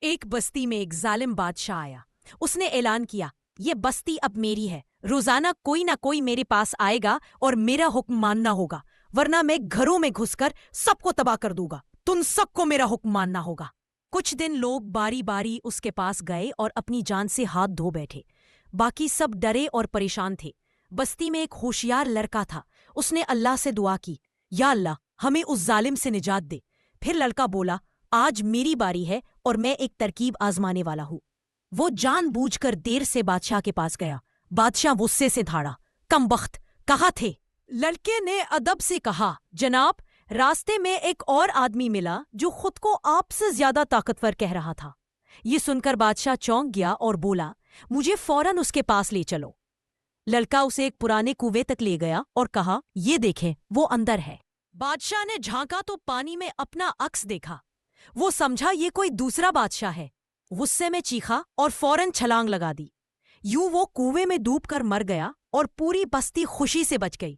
ایک بستی میں ایک ظالم بادشاہ آیا۔ اس نے اعلان کیا، یہ بستی اب میری ہے۔ روزانہ کوئی نہ کوئی میرے پاس آئے گا اور میرا حکم ماننا ہوگا، ورنہ میں گھروں میں گھس کر سب کو تباہ کر دوں گا۔ تم سب کو میرا حکم ماننا ہوگا۔ کچھ دن لوگ باری باری اس کے پاس گئے اور اپنی جان سے ہاتھ دھو بیٹھے۔ باقی سب ڈرے اور پریشان تھے۔ بستی میں ایک ہوشیار لڑکا تھا۔ اس نے اللہ سے دعا کی، یا اللہ ہمیں اس ظالم سے نجات دے۔ پھر لڑکا بولا، آج میری باری ہے اور میں ایک ترکیب آزمانے والا ہوں۔ وہ جان بوجھ کر دیر سے بادشاہ کے پاس گیا۔ بادشاہ غصے سے دھاڑا، کم بخت کہاں تھے؟ لڑکے نے ادب سے کہا، جناب راستے میں ایک اور آدمی ملا جو خود کو آپ سے زیادہ طاقتور کہہ رہا تھا۔ یہ سن کر بادشاہ چونک گیا اور بولا، مجھے فوراً اس کے پاس لے چلو۔ لڑکا اسے ایک پرانے کنویں تک لے گیا اور کہا، یہ دیکھیں وہ اندر ہے۔ بادشاہ نے جھانکا تو پانی میں اپنا عکس دیکھا۔ وہ سمجھا یہ کوئی دوسرا بادشاہ ہے۔ غصے میں چیخا اور فوراً چھلانگ لگا دی۔ یوں وہ کنویں میں ڈوب کر مر گیا اور پوری بستی خوشی سے بچ گئی۔